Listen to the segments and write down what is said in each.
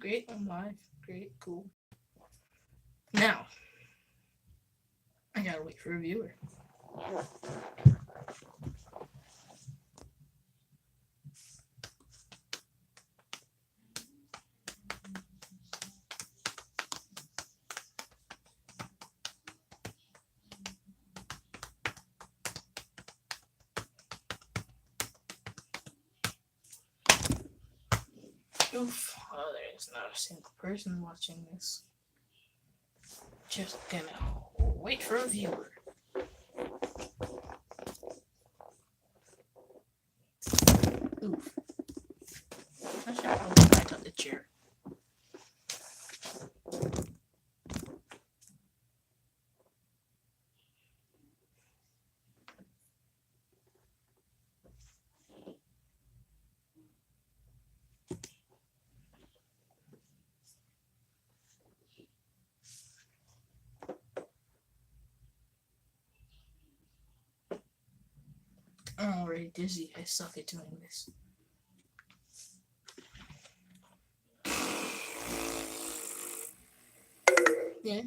Great, I'm live. Great, cool. Now, I gotta wait for a viewer. Oof. Oh, there's not a single person watching this. Just gonna wait for a viewer. Oof. I should probably back up the chair. I'm already dizzy. I suck at doing this. Yeah.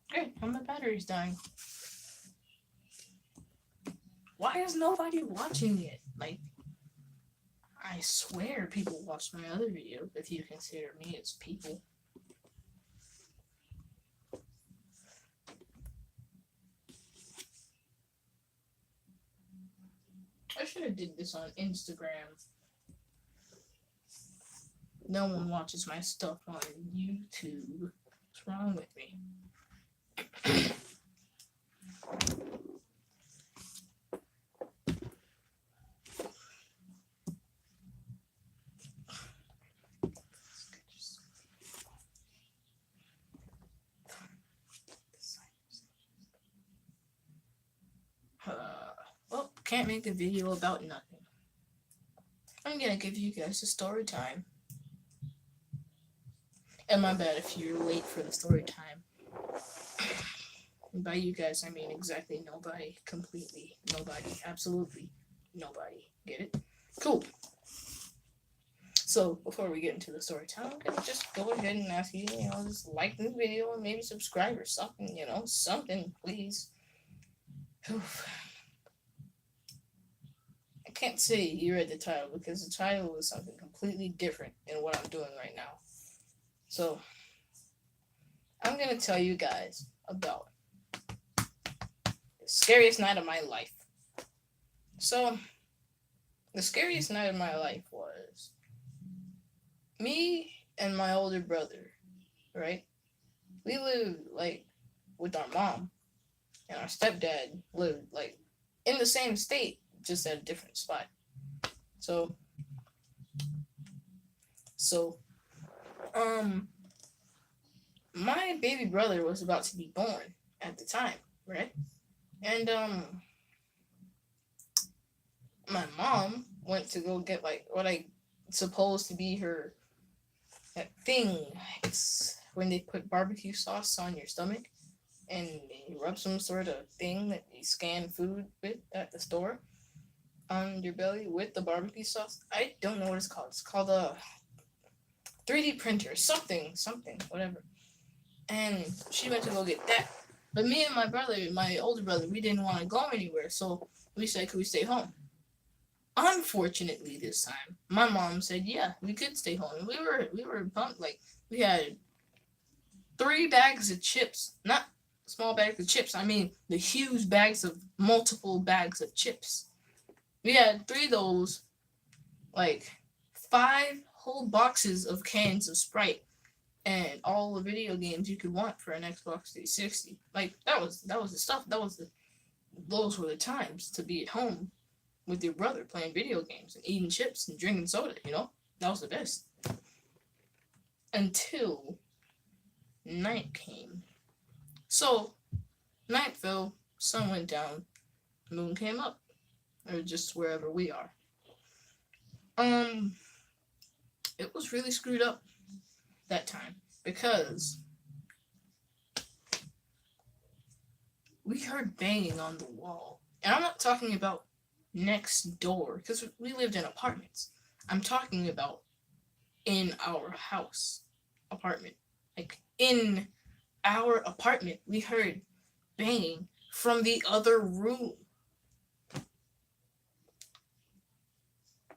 Great. And my battery's dying. Why is nobody watching it? Like, I swear people watch my other video if you consider me as people. I should have did this on Instagram. No one watches my stuff on YouTube. What's wrong with me? Well, can't make a video about nothing. I'm gonna give you guys a story time. And my bad if you're late for the story time. And by you guys, I mean exactly nobody, completely nobody, absolutely nobody. Get it? Cool. So, before we get into the story time, I'm gonna just go ahead and ask you, just like the video and maybe subscribe or something, something, please. Oof. I can't say you read the title because the title is something completely different than what I'm doing right now. So, I'm gonna tell you guys about the scariest night of my life. So, the scariest night of my life was me and my older brother, right? We lived, with our mom, and our stepdad lived, in the same state, just at a different spot. So, my baby brother was about to be born at the time, right? And, my mom went to go get, what I supposed to be her that thing. It's when they put barbecue sauce on your stomach and they rub some sort of thing that you scan food with at the store on your belly with the barbecue sauce. I don't know what it's called. It's called a 3D printer, something, whatever. And she went to go get that. But me and my older brother, we didn't want to go anywhere, so we said, could we stay home? Unfortunately, this time, my mom said, yeah, we could stay home. And we were pumped. We had 3 bags of chips, not small bags of chips. I mean, the huge bags of multiple bags of chips. We had 3 of those, 5 whole boxes of cans of Sprite, and all the video games you could want for an Xbox 360. That was the stuff. Those were the times to be at home with your brother playing video games and eating chips and drinking soda, That was the best. Until night came. So, night fell, sun went down, moon came up. Or just wherever we are. It was really screwed up that time because we heard banging on the wall. And I'm not talking about next door because we lived in apartments. I'm talking about in our house. apartment. Like in our apartment, we heard banging from the other room.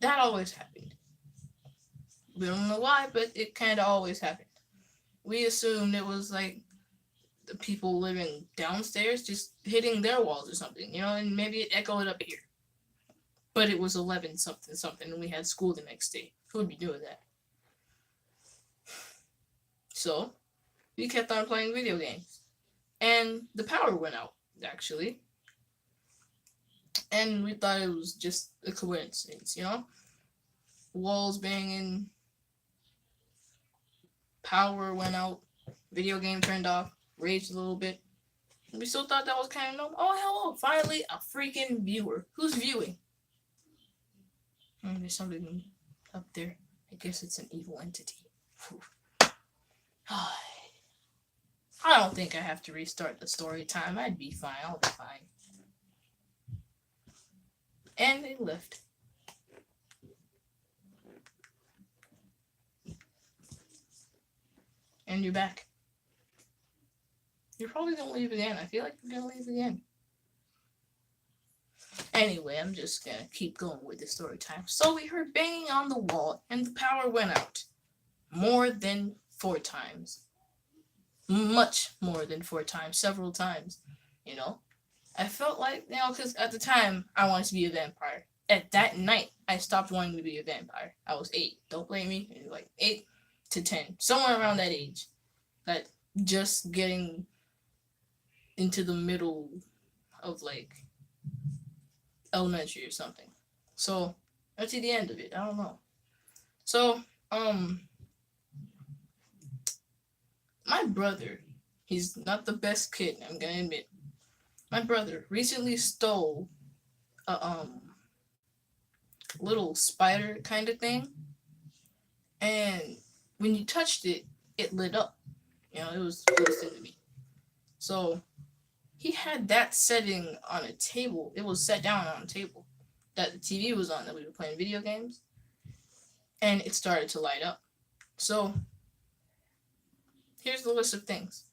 That always happened. We don't know why, but it kind of always happened. We assumed it was like the people living downstairs just hitting their walls or something, and maybe it echoed up here. But it was 11 something something, and we had school the next day. Who would be doing that? So we kept on playing video games, and the power went out actually, and we thought it was just a coincidence, walls banging, power went out, video game turned off, raged a little bit. We still thought that was kind of normal. Oh, hello, finally a freaking viewer. Who's viewing? There's something up there. I guess it's an evil entity. I don't think I have to restart the story time. I'd be fine. I'll be fine. And they left. And you're back. You're probably gonna leave again. I feel like you're gonna leave again. Anyway, I'm just gonna keep going with the story time. So we heard banging on the wall, and the power went out. More than 4 times. Much more than 4 times. Several times. I felt like, because at the time, I wanted to be a vampire. At that night, I stopped wanting to be a vampire. I was 8. Don't blame me. Like 8 to 10. Somewhere around that age. That just getting into the middle of, like, elementary or something. So, that's the end of it. I don't know. So, my brother, he's not the best kid, I'm gonna admit. My brother recently stole a little spider kind of thing, and when you touched it, it lit up. It was close to me. So he had that setting on a table. It was set down on a table that the TV was on that we were playing video games, and it started to light up. So here's the list of things.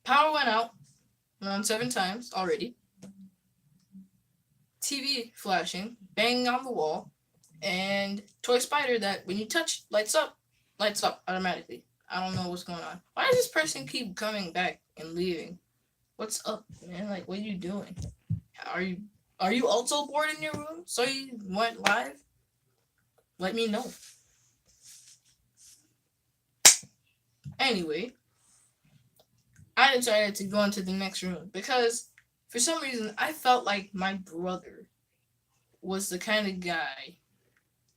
Power went out around 7 times already. TV flashing, banging on the wall, and toy spider that when you touch lights up automatically. I don't know what's going on. Why does this person keep coming back and leaving? What's up, man? Like, what are you doing? Are you also bored in your room? So you went live? Let me know. Anyway, I decided to go into the next room because for some reason I felt like my brother was the kind of guy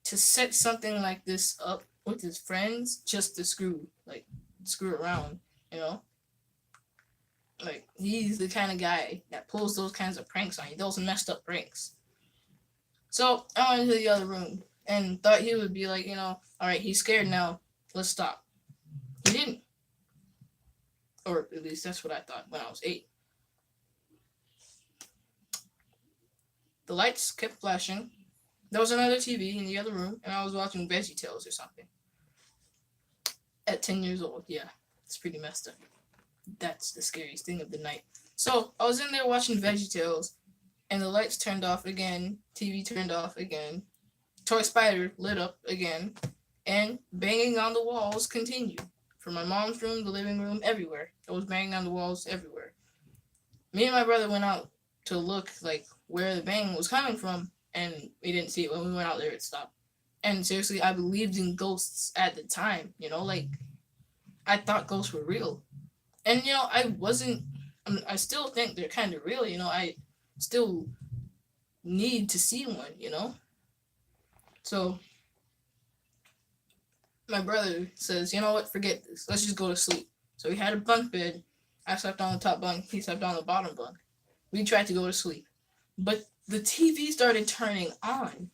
to set something like this up with his friends just to screw around, Like, he's the kind of guy that pulls those kinds of pranks on you, those messed up pranks. So I went into the other room and thought he would be like, all right, he's scared now, let's stop. He didn't. Or at least that's what I thought when I was 8. The lights kept flashing. There was another TV in the other room, and I was watching VeggieTales or something. At 10 years old, yeah. It's pretty messed up. That's the scariest thing of the night. So, I was in there watching VeggieTales, and the lights turned off again, TV turned off again, toy spider lit up again, and banging on the walls continued. From my mom's room, the living room, everywhere. It was banging on the walls everywhere. Me and my brother went out to look, like, where the bang was coming from, and we didn't see it. When we went out there, it stopped. And seriously, I believed in ghosts at the time, I thought ghosts were real. And, I still think they're kind of real, I still need to see one, So, my brother says, you know what, forget this. Let's just go to sleep. So we had a bunk bed. I slept on the top bunk. He slept on the bottom bunk. We tried to go to sleep. But the TV started turning on.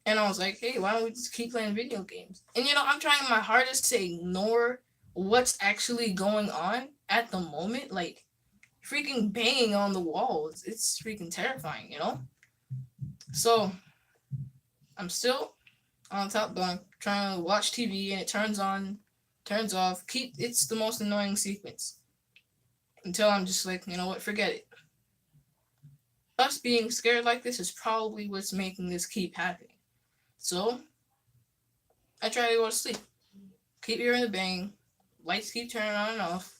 And I was like, hey, why don't we just keep playing video games? And, I'm trying my hardest to ignore what's actually going on at the moment. Like, freaking banging on the walls. It's freaking terrifying, So, I'm still on top bunk trying to watch TV, and it turns on turns off. It's the most annoying sequence. Until I'm just like, you know what, forget it. Us being scared like this is probably what's making this keep happening. So I try to go to sleep. Keep hearing the bang. Lights keep turning on and off.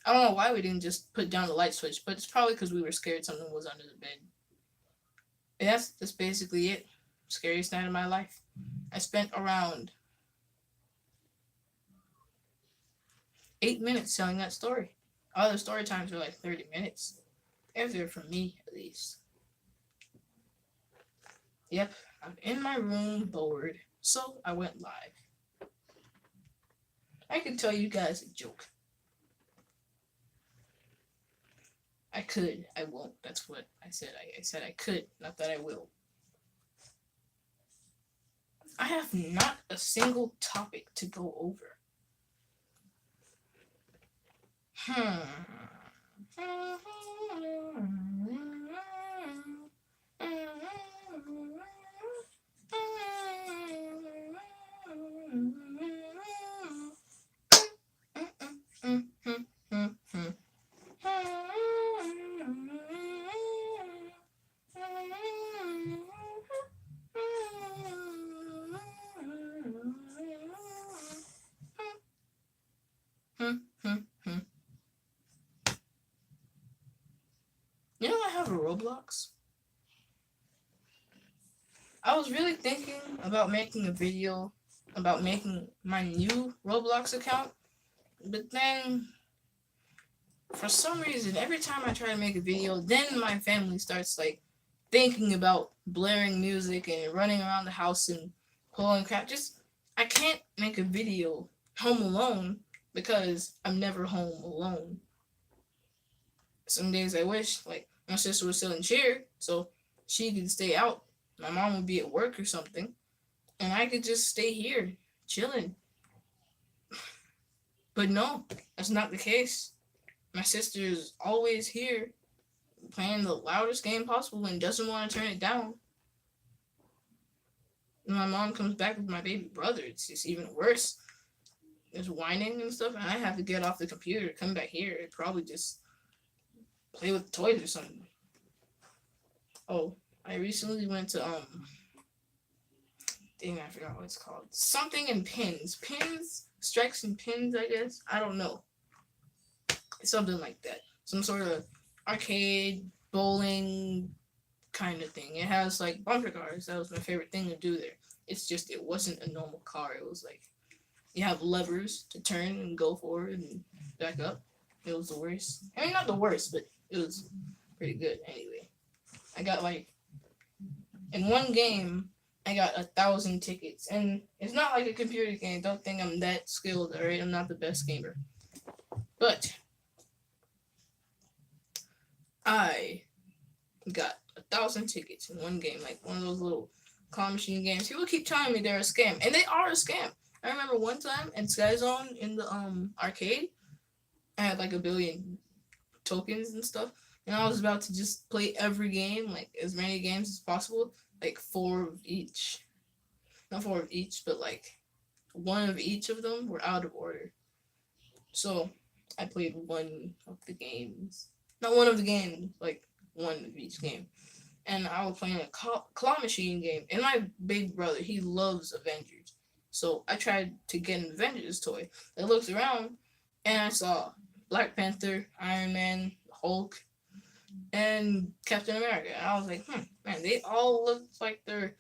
I don't know why we didn't just put down the light switch, but it's probably because we were scared something was under the bed. And that's basically it. Scariest night of my life. I spent around 8 minutes telling that story. Other story times were like 30 minutes. They're for me, at least. Yep, I'm in my room bored, so I went live. I can tell you guys a joke. I could. I won't. That's what I said. I said I could, not that I will. I have not a single topic to go over. You know, I have a Roblox. I was really thinking about making a video about making my new Roblox account, but then for some reason, every time I try to make a video, then my family starts like thinking about blaring music and running around the house and pulling crap. Just I can't make a video home alone because I'm never home alone. Some days I wish like my sister was still in cheer, so she could stay out. My mom would be at work or something, and I could just stay here chilling. But no, that's not the case. My sister is always here playing the loudest game possible and doesn't want to turn it down. When my mom comes back with my baby brother, it's just even worse. There's whining and stuff, and I have to get off the computer, come back here, and probably just play with toys or something. Oh, I recently went to dang, I forgot what it's called. Something in pins. Pins? Strikes and pins, I guess. I don't know. Something like that. Some sort of arcade, bowling kind of thing. It has like bumper cars. That was my favorite thing to do there. It's just it wasn't a normal car. It was like you have levers to turn and go forward and back up. It was the worst. I mean, not the worst, but it was pretty good anyway. I got like in one game, I got 1,000 tickets, and it's not like a computer game. Don't think I'm that skilled. All right, I'm not the best gamer, but I got 1,000 tickets in one game, like one of those little claw machine games. People keep telling me they're a scam, and they are a scam. I remember one time in Sky Zone in the arcade, I had like 1 billion tokens and stuff, and I was about to just play every game, like as many games as possible, like 4 of each. Not 4 of each, but like 1 of each of them were out of order. So I played 1 of the games. Not 1 of the games, like 1 of each game. And I was playing a claw machine game. And my big brother, he loves Avengers. So I tried to get an Avengers toy. I looked around and I saw Black Panther, Iron Man, Hulk, and Captain America. And I was like, man, they all look like they're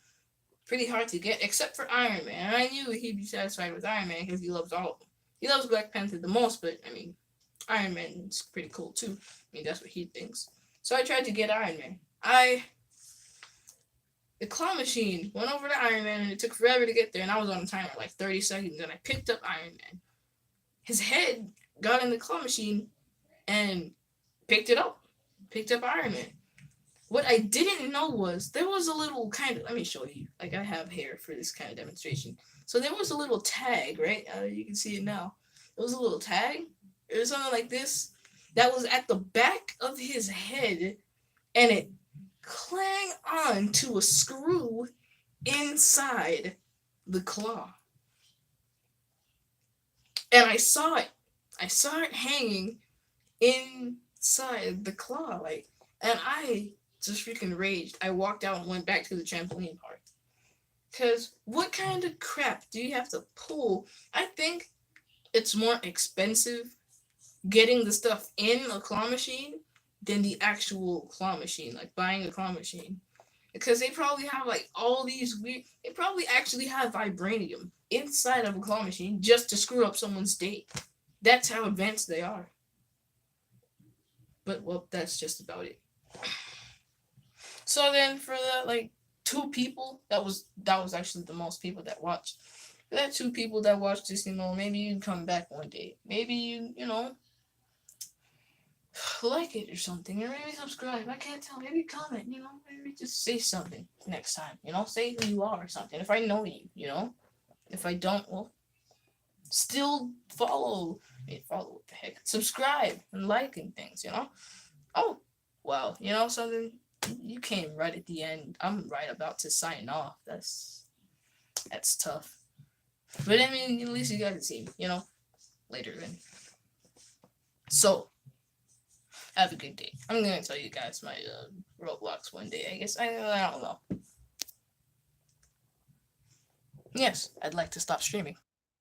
pretty hard to get, except for Iron Man. And I knew he'd be satisfied with Iron Man because he loves all of them. He loves Black Panther the most, but I mean, Iron Man's pretty cool too. I mean, that's what he thinks. So I tried to get Iron Man. The claw machine went over to Iron Man, and it took forever to get there, and I was on a timer, like 30 seconds, and I picked up Iron Man. His head got in the claw machine and picked up Iron Man. What I didn't know was there was a little kind of, let me show you, like I have hair for this kind of demonstration. So there was a little tag, right? You can see it now. There was a little tag. It was something like this that was at the back of his head, and it clang on to a screw inside the claw. and I saw it. I saw it hanging inside the claw, like, and I just freaking raged. I walked out and went back to the trampoline park. Cause what kind of crap do you have to pull? I think it's more expensive getting the stuff in a claw machine than the actual claw machine, like buying a claw machine. Because they probably have like all these weird. They probably actually have vibranium inside of a claw machine just to screw up someone's day. That's how advanced they are. But well, that's just about it. So then for the like two people, that was actually the most people that watched. For that two people that watched this, maybe you can come back one day. Maybe you like it or something, or maybe subscribe. I can't tell. Maybe comment. Maybe just say something next time. Say who you are or something. If I know you, If I don't, well, still follow. Follow what the heck? Subscribe and liking things. Oh, well, something. You came right at the end. I'm right about to sign off. That's tough. But I mean, at least you got to see me, later then. So, have a good day. I'm gonna tell you guys my Roblox one day. I guess I don't know. Yes, I'd like to stop streaming.